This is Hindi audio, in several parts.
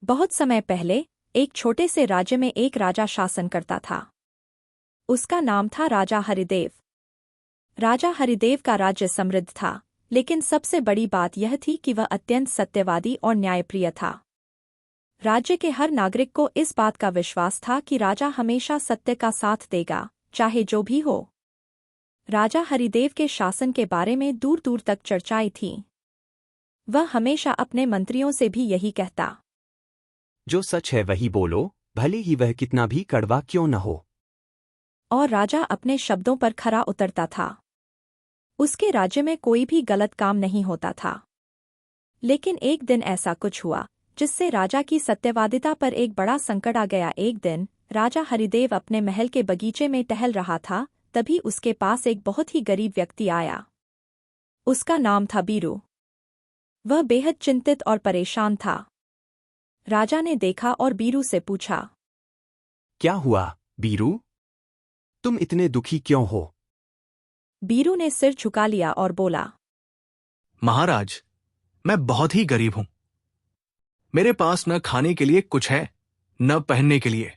बहुत समय पहले एक छोटे से राज्य में एक राजा शासन करता था। उसका नाम था राजा हरिदेव। राजा हरिदेव का राज्य समृद्ध था, लेकिन सबसे बड़ी बात यह थी कि वह अत्यंत सत्यवादी और न्यायप्रिय था। राज्य के हर नागरिक को इस बात का विश्वास था कि राजा हमेशा सत्य का साथ देगा, चाहे जो भी हो। राजा हरिदेव के शासन के बारे में दूर दूर तक चर्चाएं थीं। वह हमेशा अपने मंत्रियों से भी यही कहता, जो सच है वही बोलो, भले ही वह कितना भी कड़वा क्यों न हो। और राजा अपने शब्दों पर खरा उतरता था। उसके राज्य में कोई भी गलत काम नहीं होता था। लेकिन एक दिन ऐसा कुछ हुआ जिससे राजा की सत्यवादिता पर एक बड़ा संकट आ गया। एक दिन राजा हरिदेव अपने महल के बगीचे में टहल रहा था, तभी उसके पास एक बहुत ही गरीब व्यक्ति आया। उसका नाम था बीरू। वह बेहद चिंतित और परेशान था। राजा ने देखा और बीरू से पूछा, क्या हुआ बीरू? तुम इतने दुखी क्यों हो? बीरू ने सिर झुका लिया और बोला, महाराज, मैं बहुत ही गरीब हूं। मेरे पास न खाने के लिए कुछ है, न पहनने के लिए।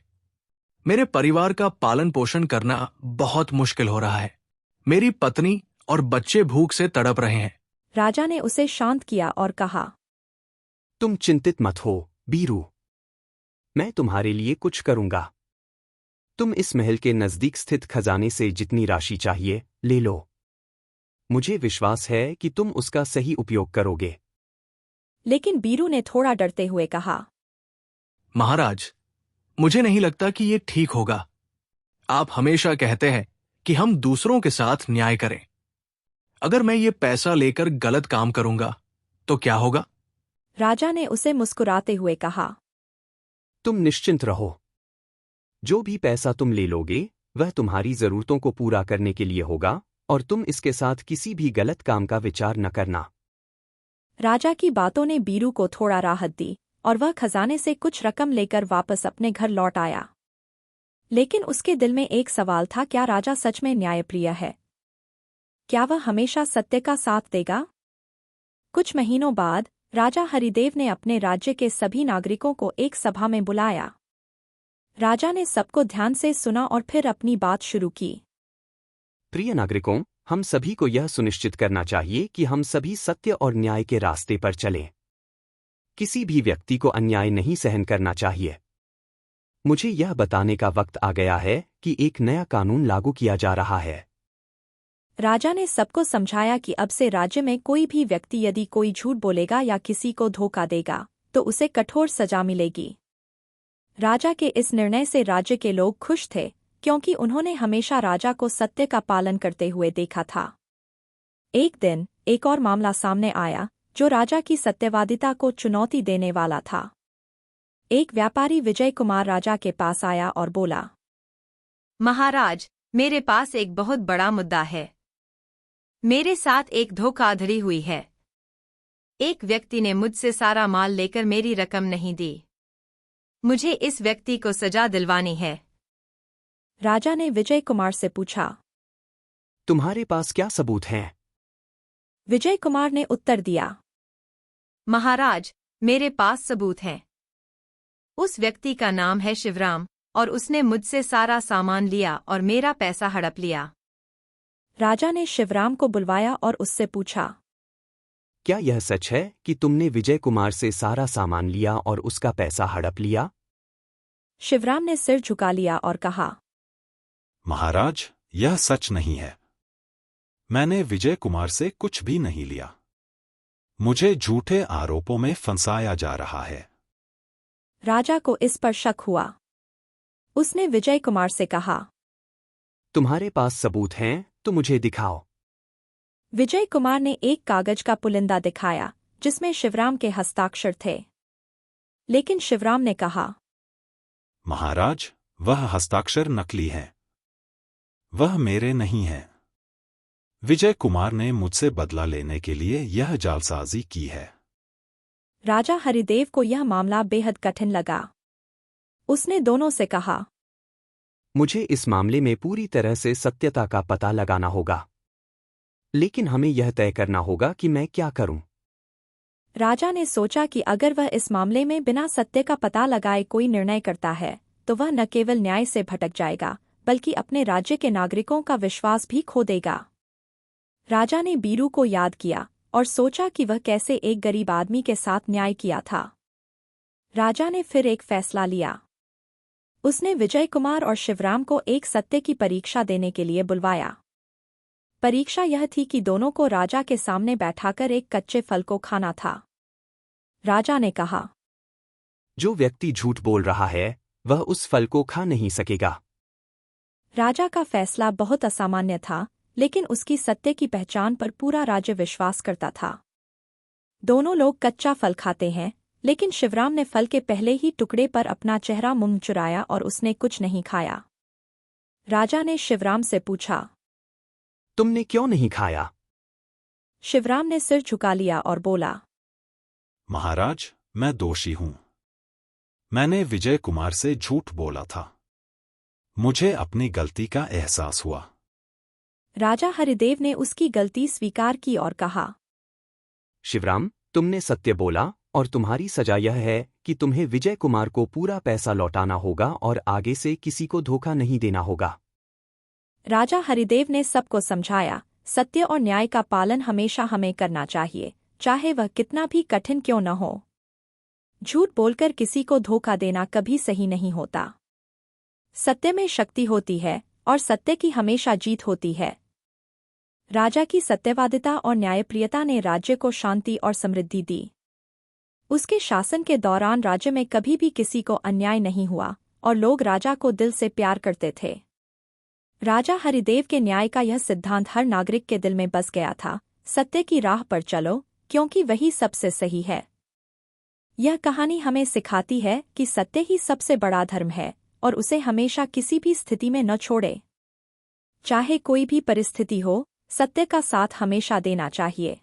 मेरे परिवार का पालन पोषण करना बहुत मुश्किल हो रहा है। मेरी पत्नी और बच्चे भूख से तड़प रहे हैं। राजा ने उसे शांत किया और कहा, तुम चिंतित मत हो बीरू, मैं तुम्हारे लिए कुछ करूंगा। तुम इस महल के नजदीक स्थित खजाने से जितनी राशि चाहिए ले लो। मुझे विश्वास है कि तुम उसका सही उपयोग करोगे। लेकिन बीरू ने थोड़ा डरते हुए कहा, महाराज, मुझे नहीं लगता कि ये ठीक होगा। आप हमेशा कहते हैं कि हम दूसरों के साथ न्याय करें। अगर मैं ये पैसा लेकर गलत काम करूंगा तो क्या होगा? राजा ने उसे मुस्कुराते हुए कहा, तुम निश्चिंत रहो। जो भी पैसा तुम ले लोगे वह तुम्हारी जरूरतों को पूरा करने के लिए होगा, और तुम इसके साथ किसी भी गलत काम का विचार न करना। राजा की बातों ने बीरू को थोड़ा राहत दी और वह खजाने से कुछ रकम लेकर वापस अपने घर लौट आया। लेकिन उसके दिल में एक सवाल था, क्या राजा सच में न्यायप्रिय है? क्या वह हमेशा सत्य का साथ देगा? कुछ महीनों बाद राजा हरिदेव ने अपने राज्य के सभी नागरिकों को एक सभा में बुलाया। राजा ने सबको ध्यान से सुना और फिर अपनी बात शुरू की। प्रिय नागरिकों, हम सभी को यह सुनिश्चित करना चाहिए कि हम सभी सत्य और न्याय के रास्ते पर चलें। किसी भी व्यक्ति को अन्याय नहीं सहन करना चाहिए। मुझे यह बताने का वक्त आ गया है कि एक नया कानून लागू किया जा रहा है। राजा ने सबको समझाया कि अब से राज्य में कोई भी व्यक्ति यदि कोई झूठ बोलेगा या किसी को धोखा देगा तो उसे कठोर सजा मिलेगी। राजा के इस निर्णय से राज्य के लोग खुश थे, क्योंकि उन्होंने हमेशा राजा को सत्य का पालन करते हुए देखा था। एक दिन एक और मामला सामने आया जो राजा की सत्यवादिता को चुनौती देने वाला था। एक व्यापारी विजय कुमार राजा के पास आया और बोला, महाराज, मेरे पास एक बहुत बड़ा मुद्दा है। मेरे साथ एक धोखाधड़ी हुई है। एक व्यक्ति ने मुझसे सारा माल लेकर मेरी रकम नहीं दी। मुझे इस व्यक्ति को सजा दिलवानी है। राजा ने विजय कुमार से पूछा, तुम्हारे पास क्या सबूत हैं? विजय कुमार ने उत्तर दिया, महाराज, मेरे पास सबूत हैं। उस व्यक्ति का नाम है शिवराम और उसने मुझसे सारा सामान लिया और मेरा पैसा हड़प लिया। राजा ने शिवराम को बुलवाया और उससे पूछा, क्या यह सच है कि तुमने विजय कुमार से सारा सामान लिया और उसका पैसा हड़प लिया? शिवराम ने सिर झुका लिया और कहा, महाराज, यह सच नहीं है। मैंने विजय कुमार से कुछ भी नहीं लिया। मुझे झूठे आरोपों में फंसाया जा रहा है। राजा को इस पर शक हुआ। उसने विजय कुमार से कहा, तुम्हारे पास सबूत हैं तो मुझे दिखाओ। विजय कुमार ने एक कागज का पुलिंदा दिखाया जिसमें शिवराम के हस्ताक्षर थे। लेकिन शिवराम ने कहा, महाराज, वह हस्ताक्षर नकली है। वह मेरे नहीं हैं। विजय कुमार ने मुझसे बदला लेने के लिए यह जालसाजी की है। राजा हरिदेव को यह मामला बेहद कठिन लगा। उसने दोनों से कहा, मुझे इस मामले में पूरी तरह से सत्यता का पता लगाना होगा, लेकिन हमें यह तय करना होगा कि मैं क्या करूं। राजा ने सोचा कि अगर वह इस मामले में बिना सत्य का पता लगाए कोई निर्णय करता है तो वह न केवल न्याय से भटक जाएगा बल्कि अपने राज्य के नागरिकों का विश्वास भी खो देगा। राजा ने बीरू को याद किया और सोचा कि वह कैसे एक गरीब आदमी के साथ न्याय किया था। राजा ने फिर एक फैसला लिया। उसने विजय कुमार और शिवराम को एक सत्य की परीक्षा देने के लिए बुलवाया। परीक्षा यह थी कि दोनों को राजा के सामने बैठाकर एक कच्चे फल को खाना था। राजा ने कहा, जो व्यक्ति झूठ बोल रहा है वह उस फल को खा नहीं सकेगा। राजा का फैसला बहुत असामान्य था, लेकिन उसकी सत्य की पहचान पर पूरा राज्य विश्वास करता था। दोनों लोग कच्चा फल खाते हैं, लेकिन शिवराम ने फल के पहले ही टुकड़े पर अपना चेहरा मुंह चुराया और उसने कुछ नहीं खाया। राजा ने शिवराम से पूछा, तुमने क्यों नहीं खाया? शिवराम ने सिर झुका लिया और बोला, महाराज, मैं दोषी हूं। मैंने विजय कुमार से झूठ बोला था। मुझे अपनी गलती का एहसास हुआ। राजा हरिदेव ने उसकी गलती स्वीकार की और कहा, शिवराम, तुमने सत्य बोला और तुम्हारी सजा यह है कि तुम्हें विजय कुमार को पूरा पैसा लौटाना होगा और आगे से किसी को धोखा नहीं देना होगा। राजा हरिदेव ने सबको समझाया, सत्य और न्याय का पालन हमेशा हमें करना चाहिए, चाहे वह कितना भी कठिन क्यों न हो। झूठ बोलकर किसी को धोखा देना कभी सही नहीं होता। सत्य में शक्ति होती है और सत्य की हमेशा जीत होती है। राजा की सत्यवादिता और न्यायप्रियता ने राज्य को शांति और समृद्धि दी। उसके शासन के दौरान राज्य में कभी भी किसी को अन्याय नहीं हुआ और लोग राजा को दिल से प्यार करते थे। राजा हरिदेव के न्याय का यह सिद्धांत हर नागरिक के दिल में बस गया था, सत्य की राह पर चलो, क्योंकि वही सबसे सही है। यह कहानी हमें सिखाती है कि सत्य ही सबसे बड़ा धर्म है और उसे हमेशा किसी भी स्थिति में न छोड़े। चाहे कोई भी परिस्थिति हो, सत्य का साथ हमेशा देना चाहिए।